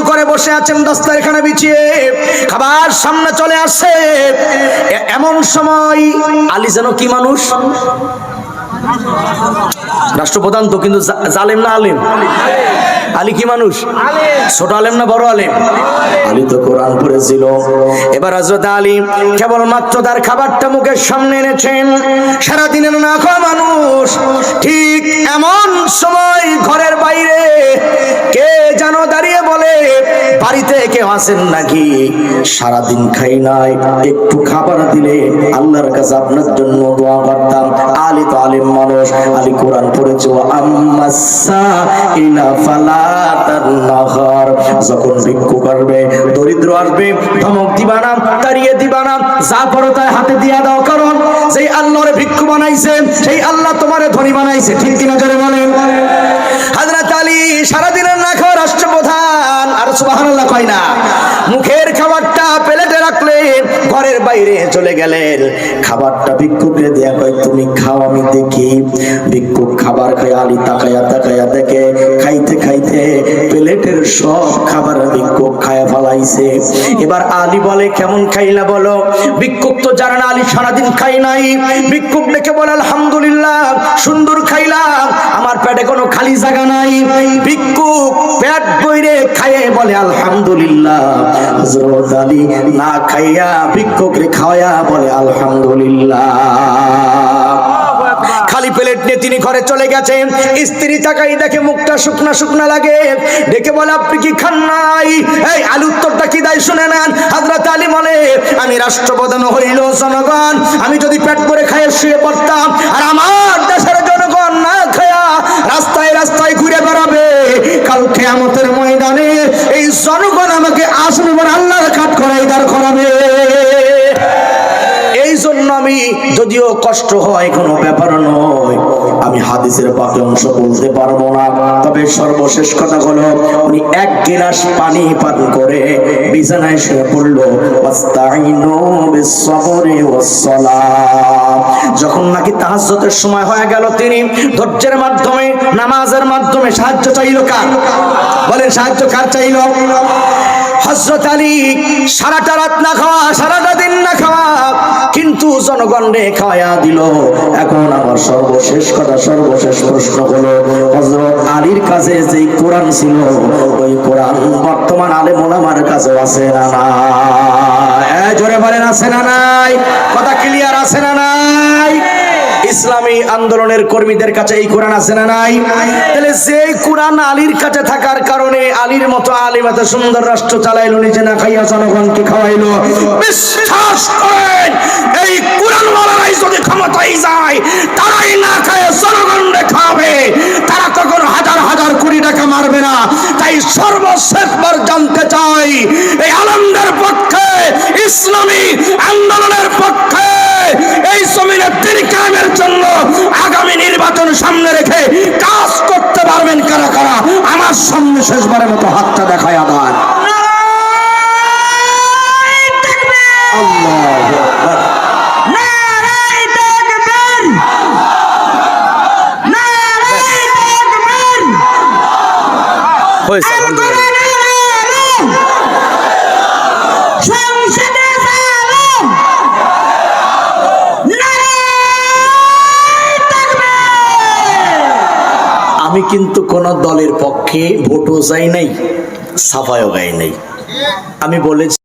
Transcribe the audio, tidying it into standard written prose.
করে বসে আছেন দস্তারখানা বিছিয়ে, খাবার সামনে চলে আসছে। এমন সময় আলী যেন কি মানুষ, রাষ্ট্রপ্রধান তো, কিন্তু জালেম না আলেম? আলী কি মানুষ? ছোট আলেম না বড় আলেম? আলী তো কোরআন পড়েছিল। এবার হযরত আলী কেবলমাত্র তার খাবারটা মুখের সামনে এনেছেন। সারাদিনের না খাওয়া মানুষ, ঠিক এমন সময় ঘরের বাইরে কে যেন দাঁড়িয়ে বলে, বাড়িতে কেউ আছেন নাকি? সারাদিন খাই নাই, একটু খাবার দিলে আল্লাহর কাছে আপনার জন্য দোয়া করতাম। আলী তো আলেম মানুষ, আলী কোরআন পড়েছে। যখন ভিক্ষুক আসবে, দরিদ্র আসবে, ধমক দিবা না, তাড়িয়ে দিবা না, যা পড়ো তাই হাতে দিয়া দাও, কারণ সেই আল্লাহর ভিক্ষু বানাইছে, সেই আল্লাহ তোমারে ধনী বানাইছে। ঠিক কিনা জোরে বলেন? হযরত আলী সারাদিনের না খাওয়া রাষ্ট্রপ্রধান, আর সুবহানাল্লাহ কয় না, মুখের খাবারটা প্লেটে রাখলেন, ঘরের বাইরে চলে গেলেন, খাবারটা ভিক্ষুককে দিয়া কয়, তুমি খাও আমি দেখি। ভিক্ষুক খাবার খায়, আলী তাকায়া তাকায়া দেখে, খাইতে খাইতে প্লেটের সব খাবার ভিক্ষুক খায়া ফেলাইছে। এবার আলী বলে, কেমন খাইলা বলো? ভিক্ষুক তো জানে না আলী সারাদিন খাই নাই। ভিক্ষুক দেখে বলে, আলহামদুলিল্লাহ, সুন্দর খাইলাম, আমার পেটে কোনো খালি জায়গা নাই। ভিক্ষুক পেট ভরে খায়ে বলে আলহামদুলিল্লাহ। হযরত আলী না খাইয়া ভিক্ষুকরে খাওয়া বলে আলহামদুলিল্লাহ। খালি প্লেট নিয়ে তিনি ঘরে চলে গেছেন। স্ত্রী তাকাই দেখে মুখটা শুকনা শুকনা লাগে, ডেকে বলে, আপনি কি খান নাই? এই আলী উত্তরটা কি দেয় শুনে নেন। হযরত আলী বলে, আমি রাষ্ট্রপ্রধান হইল জনগণ, আমি যদি পেট ভরে খাইয়ে শুয়ে পড়তাম, আর আমার দেশের জনগণ না খায়া রাস্তায় রাস্তায় ঘুরে বেড়াবে, কাল কিয়ামতের ময়দানে এই জনগণ আমাকে আসবে আল্লাহর কাঠ করাই দাঁড় করাবে। এই জন্য আমি, যদিও কষ্ট হয় কোনো ব্যাপার নয়, আমি হাদিসের বাকি অংশ বলতে পারবো না, তবে সর্বশেষ কথা হলো, উনি এক গিলাস পানি পান করে বিছানায় শুয়ে পড়ল। ওয়াস্তাইনু বিস-সাবরি ওয়াস-সালাহ। যখন নাকি তাহাজ্জুদের সময় হয়ে গেল, তিনি ধৈর্যের মাধ্যমে, নামাজের মাধ্যমে সাহায্য চাইল। কার? বলেন, সাহায্য কার চাইল? হযরত আলী সারাটা রাত না খাওয়া, সারাটা দিন না খাওয়া, কিন্তু জনগণরে খাওয়া দিল। এখন আমার সর্বশেষ কথা, সর্বশেষ প্রশ্ন হলো, হযরত আলীর কাছে যে কোরআন ছিল, ওই কোরআন বর্তমান আলেম ওলামার কাছে আছে না নাই? জোরে বলেন, আছে না নাই? কথা ক্লিয়ার, আছে না নাই? ইসলামী আন্দোলনের কর্মীদের কাছে এই কোরআন আছে না নাই? তাহলে যে কোরআন আলীর কাছে থাকার কারণে আলীর মতো আলেম এত সুন্দর রাষ্ট্র চালাইলো, নিজে না খাইয়া জনগণকে খাওয়াইলো। বিশ্বাস করেন, এই কোরআনওয়ালারাই যদি ক্ষমতায় যায়, তারাই না খায় জনগণকে খাওয়াবে, তারা তখন হাজার হাজার কোটি টাকা মারবে না। তাই সর্বশেষবার জানতে চাই, এই আলেমদের পক্ষে, ইসলামী আন্দোলনের পক্ষে, এই জমিনে দিন কায়েমের জন্য আগামী নির্বাচন সামনে রেখে কাজ করতে পারবেন কারা কারা? আমার সামনে শেষবারের মতো হাতটা দেখায় আদান। আল্লাহু আকবার, নারায়ে তাকবীর, নারায়ে তাকবীর। হয়েছে, আলহামদুলিল্লাহ। আমি কিন্তু কোন দলের পক্ষে ভোটও চাই নাই, সাফাইও গাই নাই। আমি বলেছি